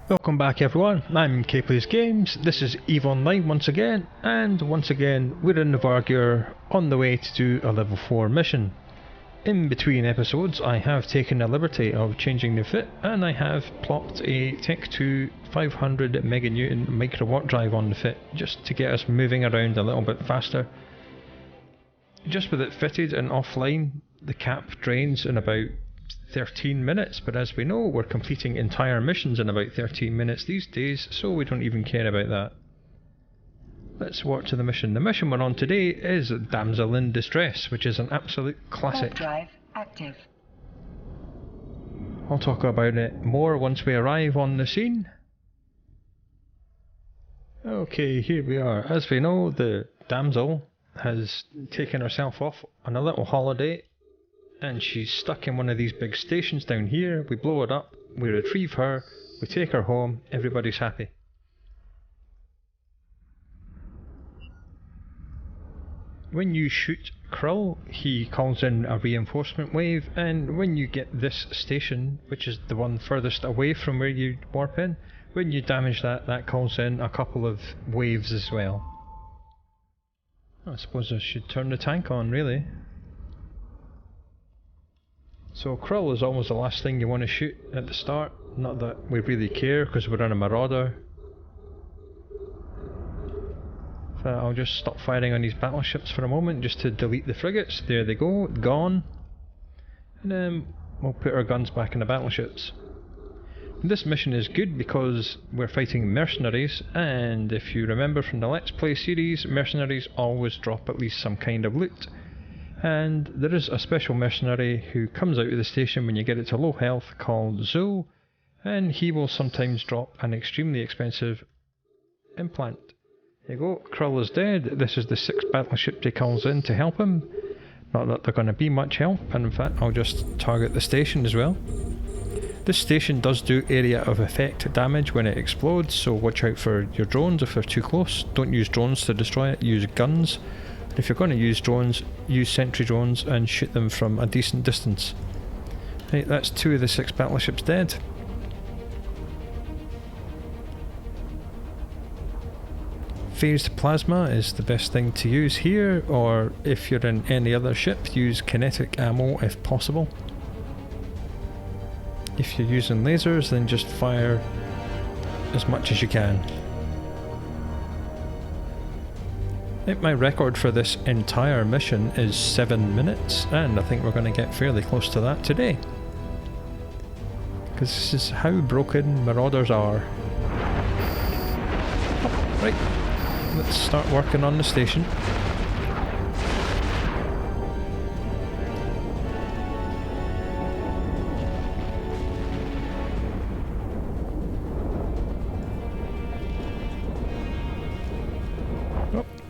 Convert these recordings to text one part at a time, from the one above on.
Welcome back everyone, I'm K-Plays Games, this is EVE Online once again, and once again we're in the Vargir on the way to do a level 4 mission. In between episodes I have taken the liberty of changing the fit, and I have plopped a Tech 2 500 meganewton microwatt drive on the fit, just to get us moving around a little bit faster. Just with it fitted and offline, the cap drains in about 13 minutes, but as we know, we're completing entire missions in about 13 minutes these days, so we don't even care about that. Let's walk to the mission. The mission we're on today is Damsel in Distress, which is an absolute classic. Drive active. I'll talk about it more once we arrive on the scene. Okay, here we are. As we know, the Damsel has taken herself off on a little holiday, and she's stuck in one of these big stations down here. We blow it up, we retrieve her, we take her home, everybody's happy. When you shoot Krux, he calls in a reinforcement wave, and when you get this station, which is the one furthest away from where you warp in, when you damage that, that calls in a couple of waves as well. I suppose I should turn the tank on, really. So Krux is almost the last thing you want to shoot at the start, not that we really care because we're on a Marauder. So I'll just stop firing on these battleships for a moment just to delete the frigates. There they go, gone. And then we'll put our guns back in the battleships. This mission is good because we're fighting mercenaries, and if you remember from the Let's Play series, mercenaries always drop at least some kind of loot. And there is a special mercenary who comes out of the station when you get it to low health called Teoh, and he will sometimes drop an extremely expensive implant. There you go, Krux is dead. This is the 6th battleship he calls in to help him. Not that they're going to be much help, and in fact I'll just target the station as well. This station does do area of effect damage when it explodes, so watch out for your drones if they're too close. Don't use drones to destroy it, use guns. If you're going to use drones, use sentry drones and shoot them from a decent distance. Right, that's 2 of the 6 battleships dead. Phased plasma is the best thing to use here, or if you're in any other ship, use kinetic ammo if possible. If you're using lasers, then just fire as much as you can. I think my record for this entire mission is 7 minutes, and I think we're going to get fairly close to that today. Because this is how broken Marauders are. Oh, right, let's start working on the station.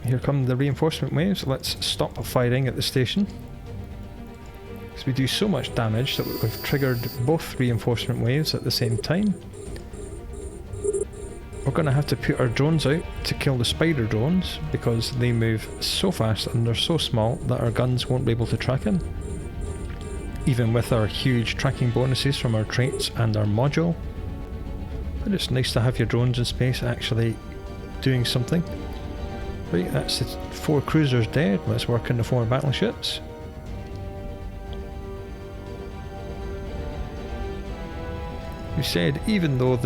Here come the reinforcement waves. Let's stop firing at the station, because we do so much damage that we've triggered both reinforcement waves at the same time. We're going to have to put our drones out to kill the spider drones, because they move so fast and they're so small that our guns won't be able to track them, even with our huge tracking bonuses from our traits and our module. But it's nice to have your drones in space actually doing something. Right, that's the 4 cruisers dead. Let's work on the 4 battleships. You said even though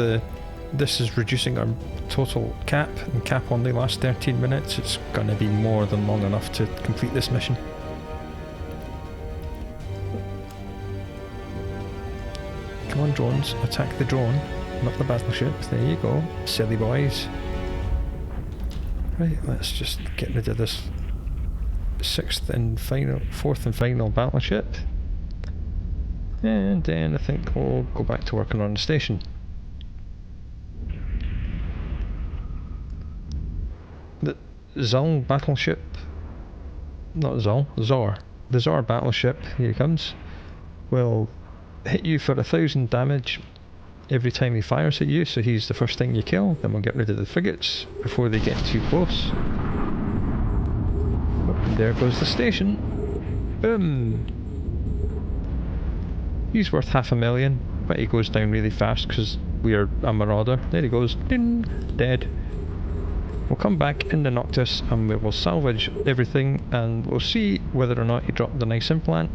this is reducing our total cap, and cap only lasts 13 minutes, it's going to be more than long enough to complete this mission. Come on drones, attack the drone, not the battleship. There you go, silly boys. Right, let's just get rid of this 4th and final battleship, and then I think we'll go back to working on the station. The Zul battleship, not Zul, Zor. The Zor battleship, here he comes, will hit you for 1,000 damage every time he fires at you, so he's the first thing you kill. Then we'll get rid of the frigates before they get too close. Oh, and there goes the station. Boom! He's worth 500,000, but he goes down really fast because we're a Marauder. There he goes. Ding! Dead. We'll come back in the Noctis and we will salvage everything and we'll see whether or not he dropped the nice implant.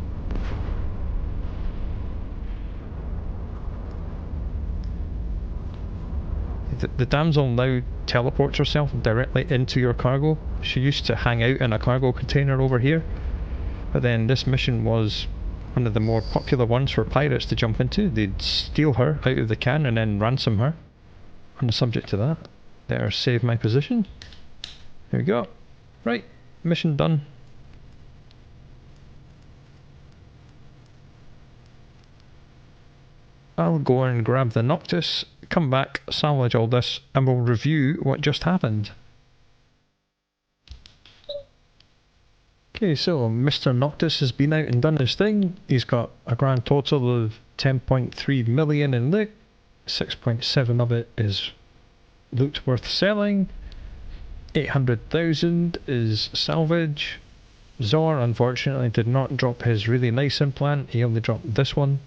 The Damsel now teleports herself directly into your cargo. She used to hang out in a cargo container over here, but then this mission was one of the more popular ones for pirates to jump into. They'd steal her out of the can and then ransom her. On the subject of that, better save my position. There we go. Right, mission done. I'll go and grab the Noctis, come back, salvage all this, and we'll review what just happened. Okay, so Mr. Noctis has been out and done his thing. He's got a grand total of 10.3 million in loot. 6.7 of it is loot worth selling. 800,000 is salvage. Zor unfortunately did not drop his really nice implant, he only dropped this one,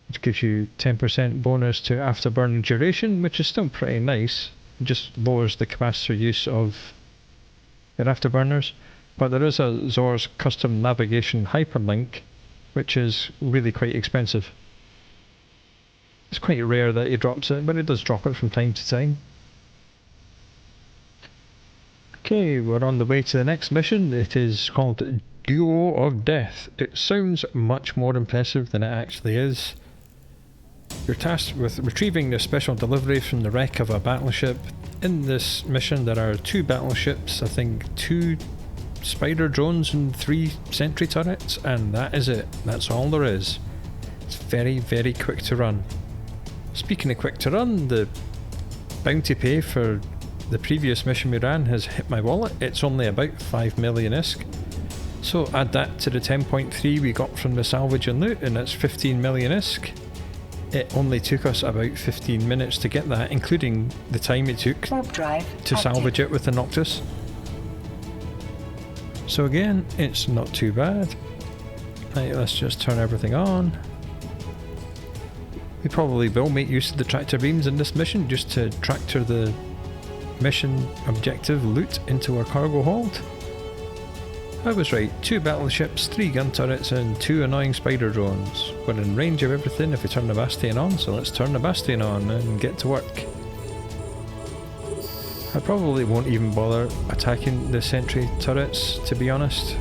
which gives you 10% bonus to afterburn duration, which is still pretty nice. It just lowers the capacitor use of your afterburners. But there is a Zor's custom navigation hyperlink, which is really quite expensive. It's quite rare that he drops it, but he does drop it from time to time. Okay, we're on the way to the next mission. It is called Duo of Death. It sounds much more impressive than it actually is. You're tasked with retrieving the special delivery from the wreck of a battleship. In this mission there are 2 battleships, I think 2 spider drones and 3 sentry turrets, and that is it. That's all there is. It's very, very quick to run. Speaking of quick to run, the bounty pay for the previous mission we ran has hit my wallet. It's only about 5 million ISK. So add that to the 10.3 we got from the salvage and loot, and that's 15 million ISK. It only took us about 15 minutes to get that, including the time it took to salvage it with the Noctis. So again, it's not too bad. Right, let's just turn everything on. We probably will make use of the tractor beams in this mission just to tractor the mission objective loot into our cargo hold. I was right, 2 battleships, 3 gun turrets and 2 annoying spider drones. We're in range of everything if we turn the Bastion on, so let's turn the Bastion on and get to work. I probably won't even bother attacking the sentry turrets, to be honest.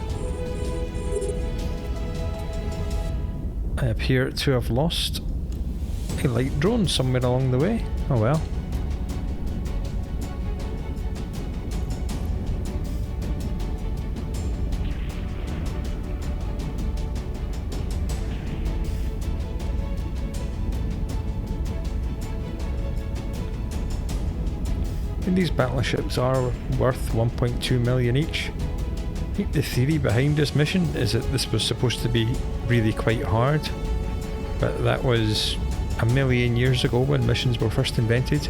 I appear to have lost a light drone somewhere along the way. Oh well. And these battleships are worth 1.2 million each. I think the theory behind this mission is that this was supposed to be really quite hard, but that was a million years ago when missions were first invented.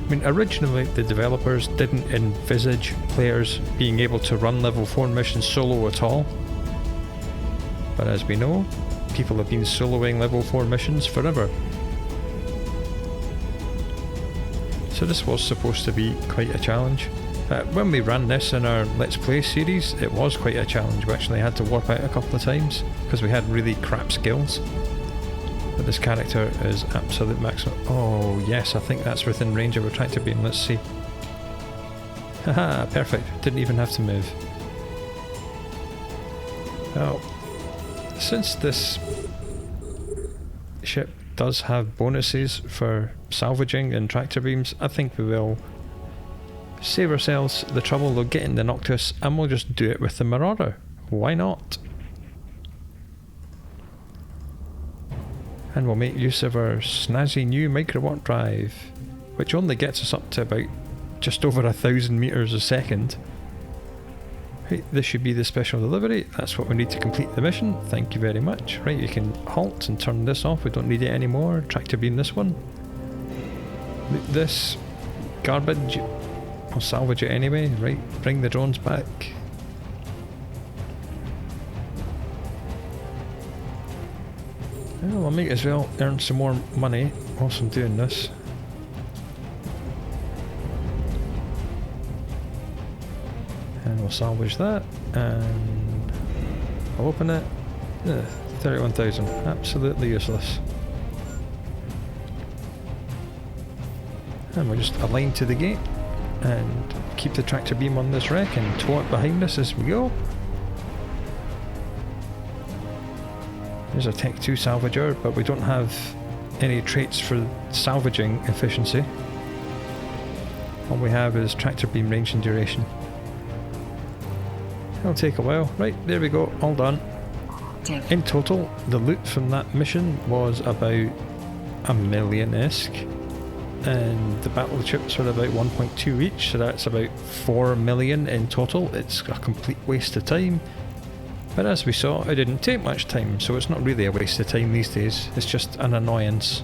I mean, originally the developers didn't envisage players being able to run level 4 missions solo at all, but as we know, people have been soloing level 4 missions forever. So this was supposed to be quite a challenge. When we ran this in our Let's Play series, it was quite a challenge. We actually had to warp out a couple of times because we had really crap skills. But this character is absolute maximum. Oh yes, I think that's within range of a tractor beam. Let's see. Haha, perfect. Didn't even have to move. Well, since this ship does have bonuses for salvaging and tractor beams, I think we will save ourselves the trouble of getting the Noctis and we'll just do it with the Marauder. Why not? And we'll make use of our snazzy new micro warp drive, which only gets us up to about just over 1,000 meters a second. Right, this should be the special delivery. That's what we need to complete the mission. Thank you very much. Right, you can halt and turn this off. We don't need it anymore. Tractor beam this one. This garbage, I'll salvage it anyway. Right, bring the drones back. Well, I might as well earn some more money whilst I'm doing this. we'll salvage that, and I'll open it. 31,000, absolutely useless. And we'll just align to the gate and keep the tractor beam on this wreck and tow it behind us as we go. There's a Tech 2 salvager, but we don't have any traits for salvaging efficiency. All we have is tractor beam range and duration. It'll take a while. Right, there we go, all done. In total, the loot from that mission was about a million-esque, and the battleships were about 1.2 each, so that's about 4 million in total. It's a complete waste of time, but as we saw, it didn't take much time, so it's not really a waste of time these days, it's just an annoyance.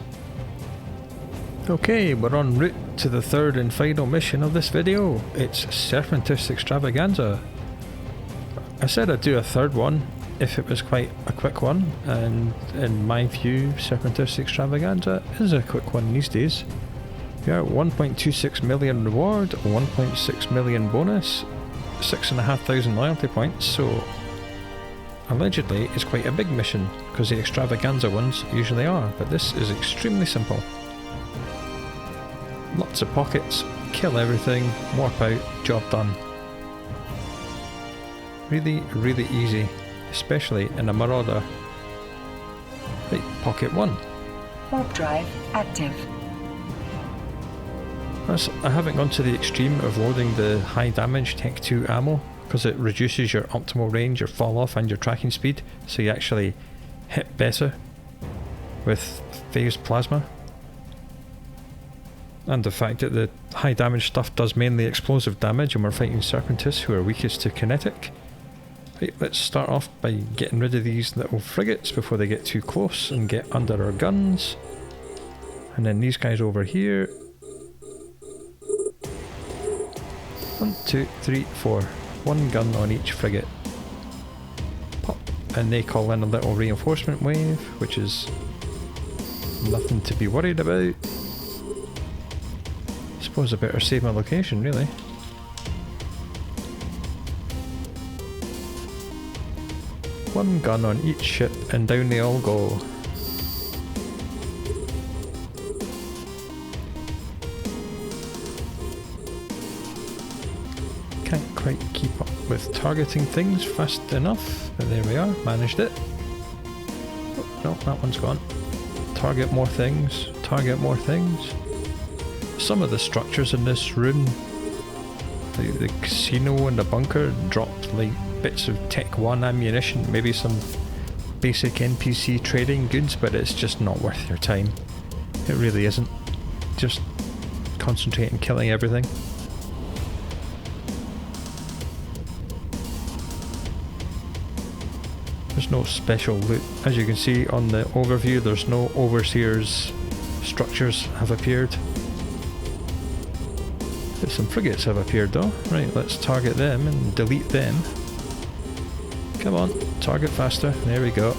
Okay, we're en route to the third and final mission of this video. It's Serpentis Extravaganza. I said I'd do a third one if it was quite a quick one, and in my view, Serpentis Extravaganza is a quick one these days. Yeah, 1.26 million reward, 1.6 million bonus, 6,500 loyalty points, so allegedly it's quite a big mission, because the Extravaganza ones usually are, but this is extremely simple. Lots of pockets, kill everything, warp out, job done. Really, really easy, especially in a Marauder. Right, pocket 1. Warp drive active. I haven't gone to the extreme of loading the high damage Tech 2 ammo, because it reduces your optimal range, your fall off and your tracking speed, so you actually hit better with phased plasma. And the fact that the high damage stuff does mainly explosive damage, and we're fighting Serpentis, who are weakest to kinetic. Right, let's start off by getting rid of these little frigates before they get too close and get under our guns. And then these guys over here. 1, 2, 3, 4. One gun on each frigate. Pop. And they call in a little reinforcement wave, which is nothing to be worried about. Suppose I better save my location, really. One gun on each ship and down they all go. Can't quite keep up with targeting things fast enough, but there we are, managed it. Oh, no, that one's gone. Target more things, target more things. Some of the structures in this room, the casino and the bunker, dropped like bits of Tech 1 ammunition, maybe some basic NPC trading goods, but it's just not worth your time. It really isn't. Just concentrate on killing everything. There's no special loot. As you can see on the overview, there's no overseers structures have appeared. But some frigates have appeared though. Right, let's target them and delete them. Come on, target faster. There we go.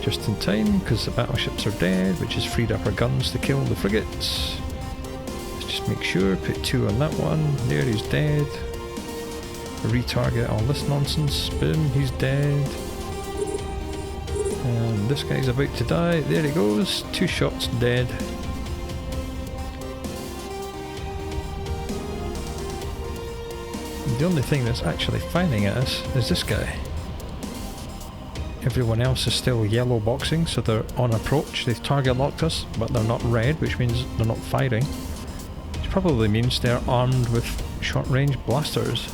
Just in time, because the battleships are dead, which has freed up our guns to kill the frigates. Let's just make sure, put 2 on that one. There, he's dead. Retarget all this nonsense. Boom, he's dead. And this guy's about to die. There he goes. 2 shots, dead. The only thing that's actually firing at us is this guy. Everyone else is still yellow boxing, so they're on approach. They've target locked us, but they're not red, which means they're not firing. Which probably means they're armed with short range blasters.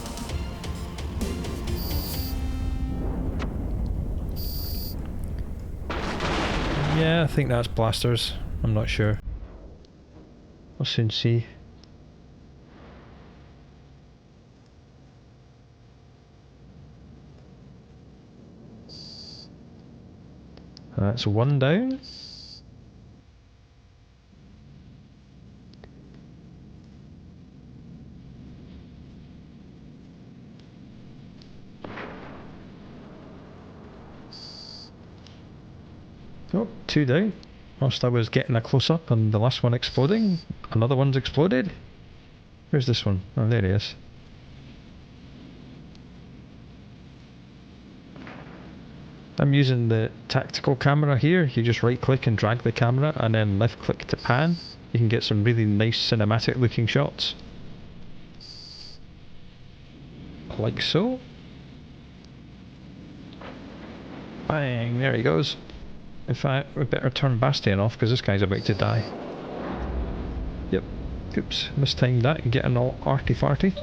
Yeah, I think that's blasters. I'm not sure. We'll soon see. That's 1 down. Oh, 2 down. Whilst I was getting a close-up and the last one exploding, another one's exploded. Where's this one? Oh, there he is. I'm using the tactical camera here. You just right click and drag the camera and then left click to pan. You can get some really nice cinematic looking shots. Like so. Bang, there he goes. In fact, we better turn Bastion off because this guy's about to die. Yep, oops, mistimed that and getting all arty-farty.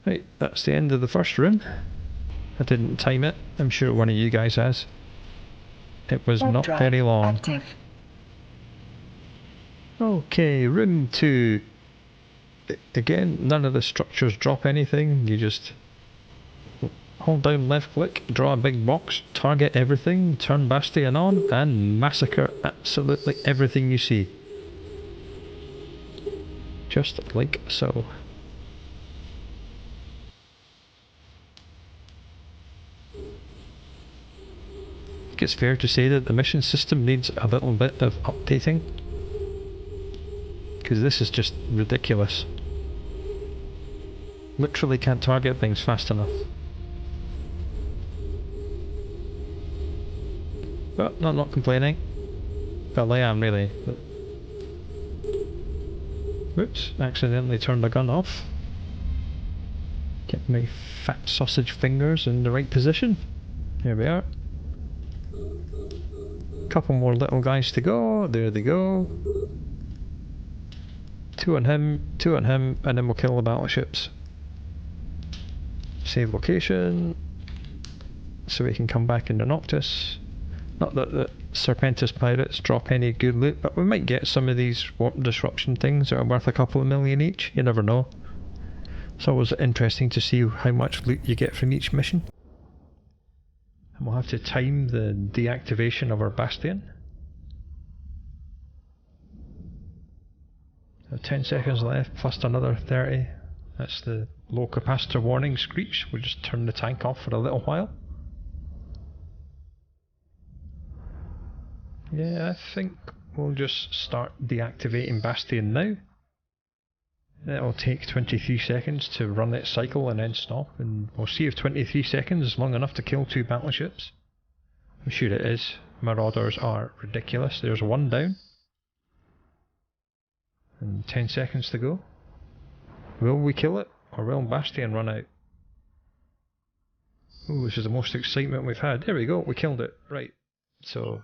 Right, that's the end of the first room. I didn't time it, I'm sure one of you guys has. It was not very long. Active. Okay, room 2. Again, none of the structures drop anything, you just hold down left click, draw a big box, target everything, turn Bastion on, and massacre absolutely everything you see. Just like so. I think it's fair to say that the mission system needs a little bit of updating, because this is just ridiculous. Literally can't target things fast enough. But I'm not complaining. Well, I am really. But whoops, accidentally turned the gun off. Get my fat sausage fingers in the right position. Here we are. Couple more little guys to go. There they go. 2 on him, and then we'll kill the battleships. Save location. So we can come back into Noctis. Not that the Serpentis pirates drop any good loot, but we might get some of these warp disruption things that are worth a couple of million each. You never know. It's always interesting to see how much loot you get from each mission. And we'll have to time the deactivation of our Bastion. So 10 seconds left, plus another 30. That's the low capacitor warning screech. We'll just turn the tank off for a little while. Yeah, I think we'll just start deactivating Bastion now. It'll take 23 seconds to run its cycle and then stop, and we'll see if 23 seconds is long enough to kill 2 battleships. I'm sure it is. Marauders are ridiculous. There's 1 down. And 10 seconds to go. Will we kill it, or will Bastion run out? Ooh, this is the most excitement we've had. There we go, we killed it. Right, so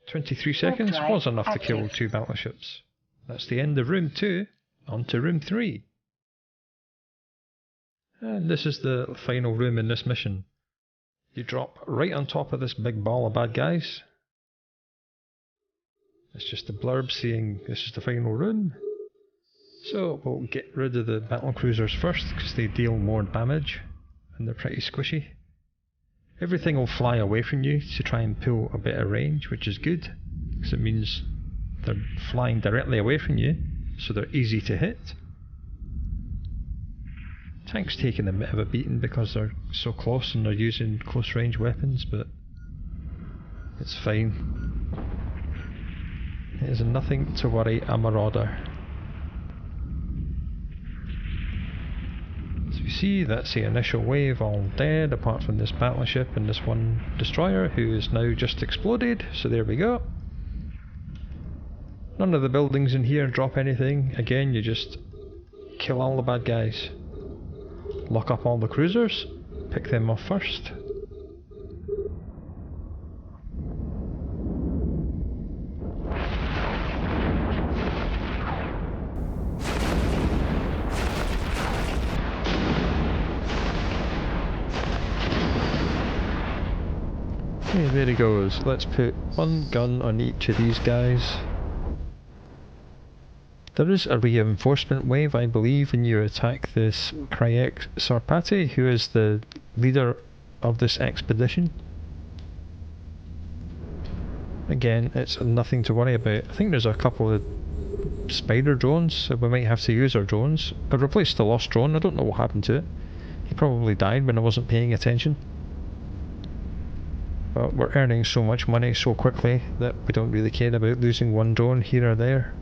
23 seconds was enough to kill 2 battleships. That's the end of room 2. On to room 3. And this is the final room in this mission. You drop right on top of this big ball of bad guys. It's just a blurb saying this is the final room. So we'll get rid of the battlecruisers first because they deal more damage and they're pretty squishy. Everything will fly away from you to try and pull a bit of range, which is good because it means they're flying directly away from you, so they're easy to hit. Tank's taking a bit of a beating because they're so close and they're using close range weapons, but it's fine. It is nothing to worry a Marauder. So you see, that's the initial wave all dead, apart from this battleship and this one destroyer who is now just exploded, so there we go. None of the buildings in here drop anything. Again, you just kill all the bad guys. Lock up all the cruisers, pick them off first. Okay, there he goes. Let's put 1 gun on each of these guys. There is a reinforcement wave, I believe, when you attack this Krux Serpentis, who is the leader of this expedition. Again, it's nothing to worry about. I think there's a couple of spider drones, so we might have to use our drones. I replaced the lost drone, I don't know what happened to it. He probably died when I wasn't paying attention. But we're earning so much money so quickly that we don't really care about losing 1 drone here or there.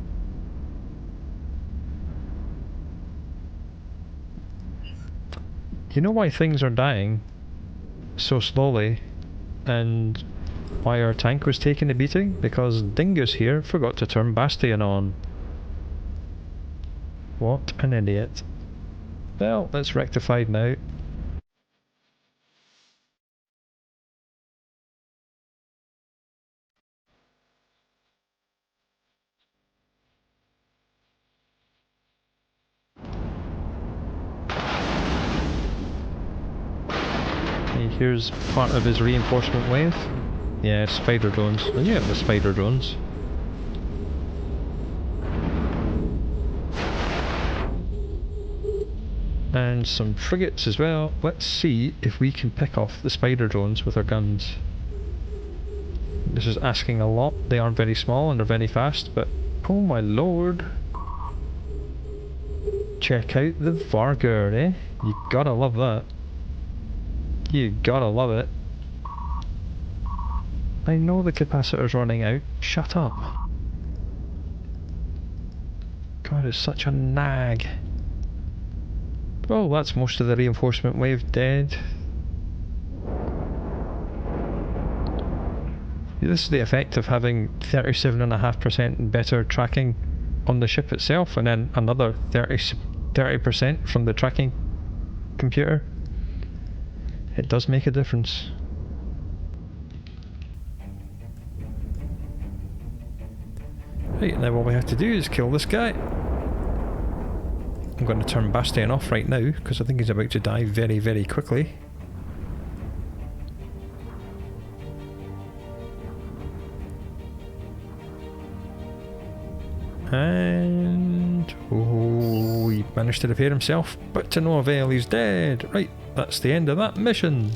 You know why things are dying so slowly and why our tank was taking a beating? Because Dingus here forgot to turn Bastion on. What an idiot. Well, that's rectified now. Here's part of his reinforcement wave. Yeah, spider drones. I knew it was spider drones. And some frigates as well. Let's see if we can pick off the spider drones with our guns. This is asking a lot. They are very small and they're very fast, but oh my lord. Check out the Vargur, eh? You gotta love that. You gotta love it. I know the capacitor's running out. Shut up. God, it's such a nag. Well, that's most of the reinforcement wave dead. This is the effect of having 37.5% better tracking on the ship itself, and then another 30% from the tracking computer. It does make a difference. Right, now what we have to do is kill this guy. I'm going to turn Bastion off right now, because I think he's about to die very, very quickly. And... oh, he managed to repair himself, but to no avail, he's dead. Right, that's the end of that mission.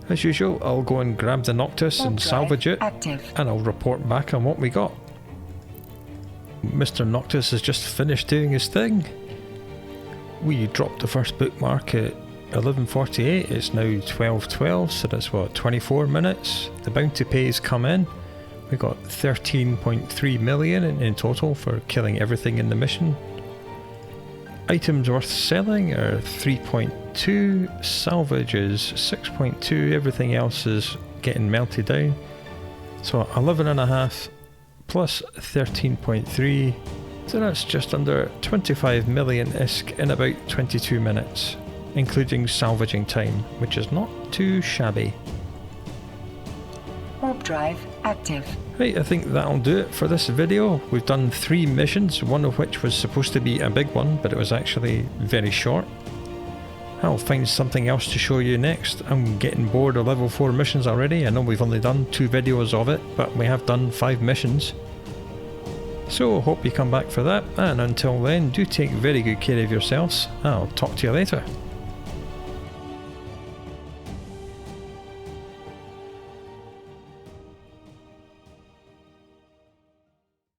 As usual, I'll go and grab the Noctis and salvage it, and I'll report back on what we got. Mr. Noctis has just finished doing his thing. We dropped the first bookmark at 11:48, it's now 12:12, so that's what, 24 minutes? The bounty pays come in. We got 13.3 million in total for killing everything in the mission. Items worth selling are 3.2, salvage is 6.2, everything else is getting melted down. So 11.5 plus 13.3, so that's just under 25 million ISK in about 22 minutes, including salvaging time, which is not too shabby. Warp drive active. Right, I think that'll do it for this video. We've done 3 missions, one of which was supposed to be a big one, but it was actually very short. I'll find something else to show you next. I'm getting bored of level 4 missions already. I know we've only done 2 videos of it, but we have done 5 missions. So hope you come back for that, and until then, do take very good care of yourselves. I'll talk to you later.